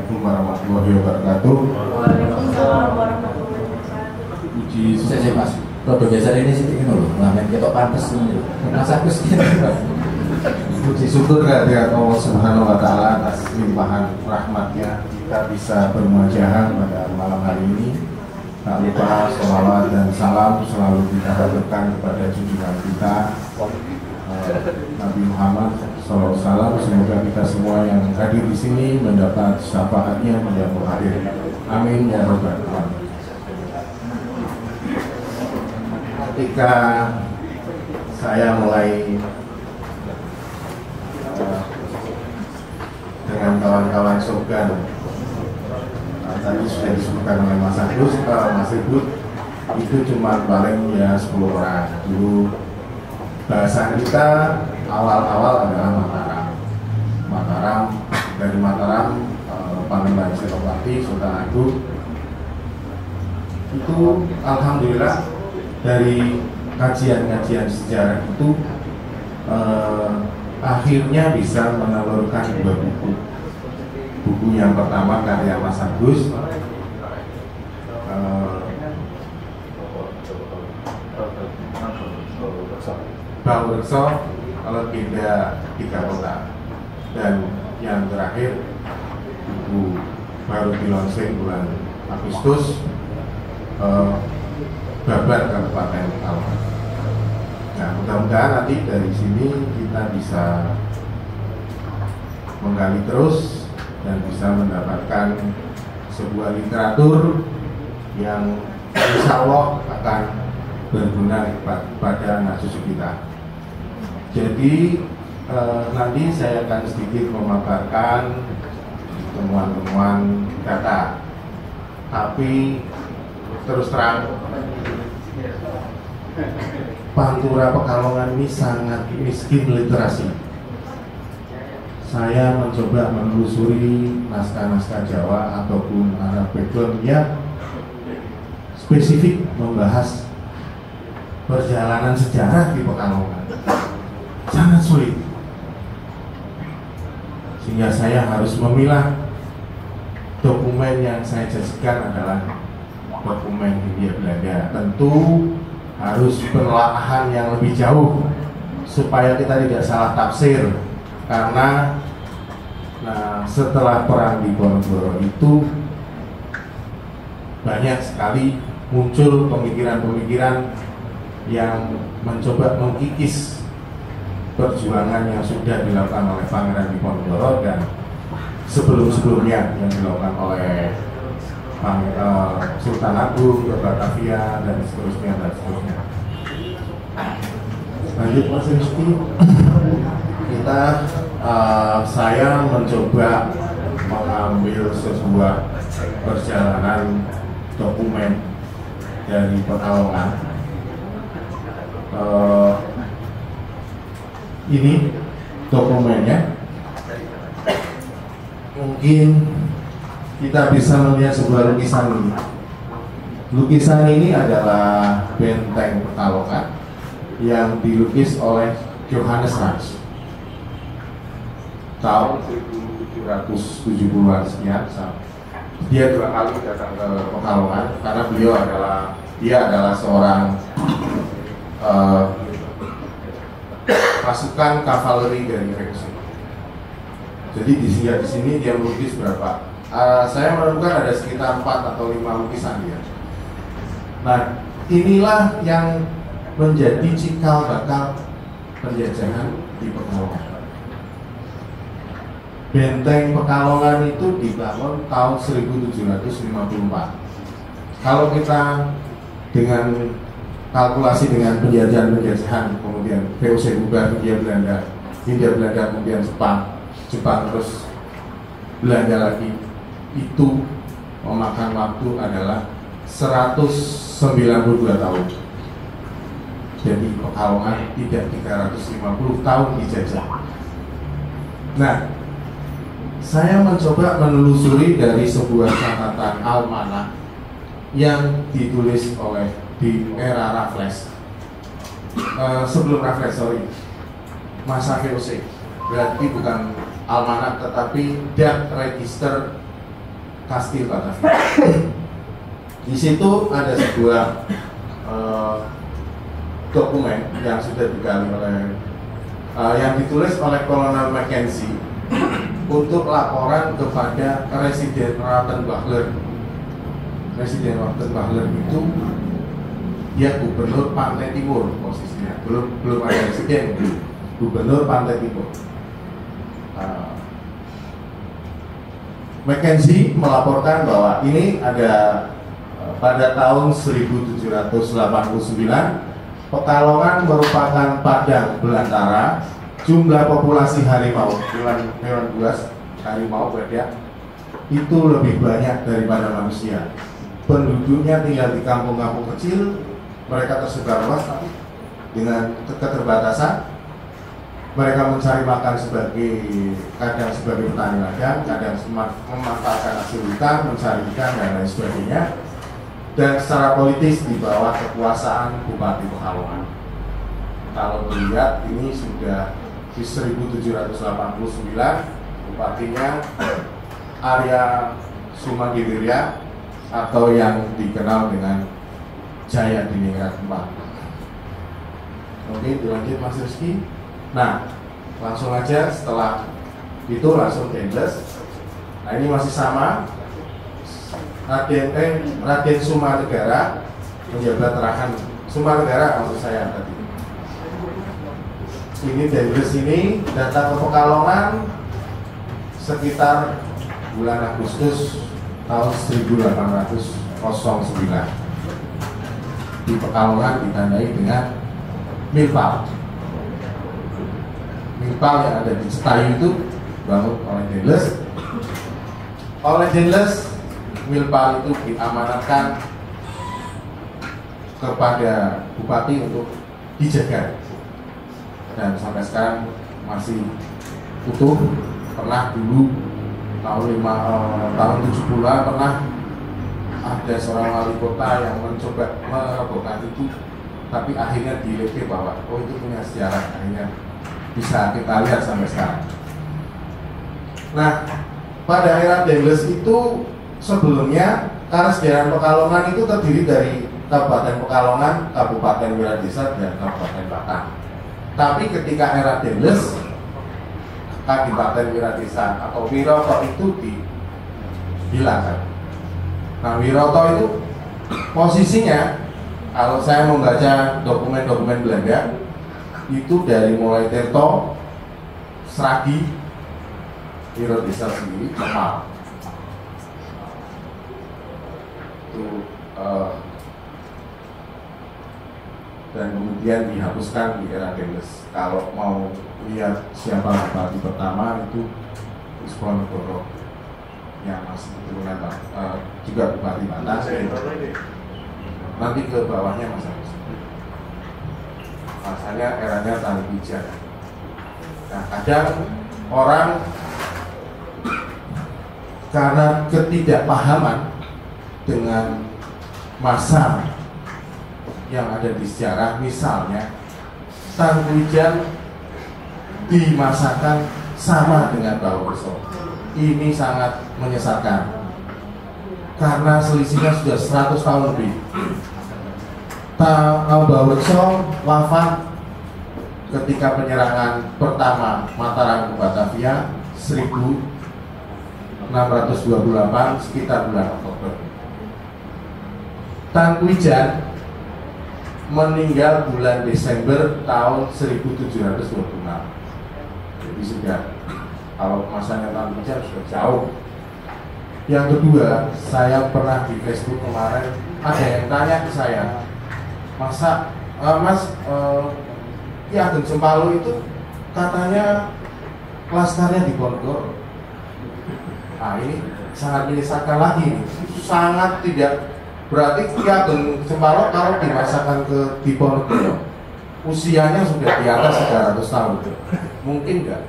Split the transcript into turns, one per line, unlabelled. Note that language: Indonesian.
Assalamualaikum warahmatullahi wabarakatuh.
Waalaikumsalam warahmatullahi wabarakatuh.
Puji
Saya Mas, produk geser ini sih ini loh, ngamen ketok pantes ini. Mas Agus gitu.
puji syukur kehadirat Allah Subhanahu wa taala atas limpahan rahmatnya kita bisa bermuajahah pada malam hari ini. Tak lupa sholawat dan salam selalu kita haturkan kepada junjungan kita Nabi Muhammad SAW. Semoga kita semua yang hadir di sini mendapat syafaatnya pada akhir. Amin ya rabbal alamin. Ketika saya mulai dengan kawan-kawan Sogan, tadi sudah disebutkan oleh Mas Agus, Mas Ibut, itu cuma paling ya 10 orang. Dulu bahasa kita awal-awal adalah Mataram, dari Mataram, Pangembangan Senopati, Sultan Agung. Itu alhamdulillah dari kajian-kajian sejarah itu akhirnya bisa menelurkan 2 buku. Buku yang pertama karya Mas Agus, Baurekso, Legenda 3 Kota, dan yang terakhir buku baru dilaunching bulan Agustus, Babat Kabupaten Pekalongan. Nah, mudah-mudahan nanti dari sini kita bisa menggali terus dan bisa mendapatkan sebuah literatur yang insya Allah akan berguna kepada anak cucu kita. Jadi nanti saya akan sedikit memaparkan temuan-temuan data, tapi terus terang Pantura Pekalongan ini sangat miskin literasi. Saya mencoba menelusuri naskah-naskah Jawa ataupun Arab background yang spesifik membahas perjalanan sejarah di Pekalongan. Sangat sulit. Sehingga saya harus memilah dokumen yang saya jadikan adalah dokumen Hindia Belanda. Tentu harus penelaahan yang lebih jauh supaya kita tidak salah tafsir, karena setelah perang di Ponorogo itu banyak sekali muncul pemikiran-pemikiran yang mencoba mengkikis perjuangan yang sudah dilakukan oleh Pangeran Diponegoro dan sebelum-sebelumnya yang dilakukan oleh Sultan Agung, Batavia, dan seterusnya. Lanjut Mas Rizky, saya mencoba mengambil sebuah perjalanan dokumen dari Pekalongan. Ini dokumennya. Mungkin kita bisa melihat sebuah lukisan ini. Lukisan ini adalah benteng Pekalongan yang dilukis oleh Johannes Rans tahun 1770-an sekian. Dia 2 kali datang ke Pekalongan karena dia adalah seorang pasukan kavaleri dari Reksi. Jadi di sini dia melukis berapa? Saya menemukan ada sekitar 4 atau 5 lukisan dia. Nah, inilah yang menjadi cikal bakal penjajahan di Pekalongan. Benteng Pekalongan itu dibangun tahun 1754. Kalau kita dengan kalkulasi dengan penjajahan, kemudian VOC bubar, Hindia Belanda, kemudian Jepang terus Belanda lagi, itu memakan waktu adalah 192 tahun. Jadi Pekalongan tidak 350 tahun dijajah. Nah, saya mencoba menelusuri dari sebuah catatan almanah yang ditulis oleh di era Raffles, sebelum Raffles, masa VOC. Berarti bukan almanak tetapi dat register Kastil Batavia. Di situ ada sebuah dokumen yang sudah digali oleh yang ditulis oleh Kolonel Mackenzie untuk laporan kepada Residen Rottenbachler. Residen Rottenbachler itu dia gubernur Pantai Timur posisinya, belum ada residen, gubernur Pantai Timur. Mackenzie melaporkan bahwa ini ada pada tahun 1789 Pekalongan merupakan padang belantara, jumlah populasi harimau, hewan buas harimau berdia itu lebih banyak daripada manusia. Penduduknya tinggal di kampung-kampung kecil, mereka tersebar luas tapi dengan keterbatasan. Mereka mencari makan kadang sebagai petani ladang, kadang memanfaatkan hasil hutan, mencari ikan dan lain sebagainya. Dan secara politis di bawah kekuasaan Bupati Pekalongan. Kalau melihat ini sudah di 1789, bupatinya Arya Sumanggirirya atau yang dikenal dengan Jaya Diningrat IV. Oke, dilanjut Mas Rizky. Nah, langsung aja setelah itu langsung Dendles. Nah, ini masih sama. Raden Sumanegara menjabat Rahan Sumanegara maksud saya tadi. Ini Dendles ini datang ke Pekalongan sekitar bulan Agustus tahun 1809. Di Pekalongan ditandai dengan milpal. Milpal yang ada di Cetayu itu dibangun oleh Dendles. Oleh Dendles, milpal itu diamanatkan kepada bupati untuk dijaga, dan sampai sekarang masih utuh. Pernah dulu tahun 70-an pernah ada seorang wali kota yang mencoba merobohkan itu, tapi akhirnya dilebih bahwa itu punya sejarah, akhirnya bisa kita lihat sampai sekarang. Nah, pada era Dendles itu sebelumnya, karena sejarah Pekalongan itu terdiri dari Kabupaten Pekalongan, Kabupaten Wiradesa, dan Kabupaten Batang. Tapi ketika era Dendles, Kabupaten Wiradesa atau Wiroto itu dihilangkan. Nah, Wiroto itu posisinya, kalau saya membaca dokumen-dokumen Belanda, itu dari mulai Tirto, Sragi, Wiradesa sendiri, Kemal. Dan kemudian dihapuskan di era Dendles. Kalau mau lihat siapa bupati pertama itu Suponegoro yang masih keturunan juga bupati Batang. Nanti ke bawahnya masanya eranya Tani Pijan. Nah, kadang orang karena ketidakpahaman dengan masa yang ada di sejarah, misalnya Tan Wijan dimasakkan sama dengan Baworeso. Ini sangat menyesatkan karena selisihnya sudah 100 tahun lebih. Baworeso wafat ketika penyerangan pertama Mataram ke Batavia 1628 sekitar bulan Oktober. Tan Wijan meninggal bulan Desember tahun 1726. Jadi sudah, kalau masanya Tan Wijan sudah jauh. Yang kedua, saya pernah di Facebook kemarin ada yang tanya ke saya, masa Mas Ki Ageng Sempalo itu katanya laskarnya di Ponorogo. Nah, ini sangat menyesatkan lagi, sangat tidak. Berarti Ki Ageng Sempalo kalau dimasakkan ke Diponegoro, usianya sudah di atas 300 tahun. Mungkin enggak?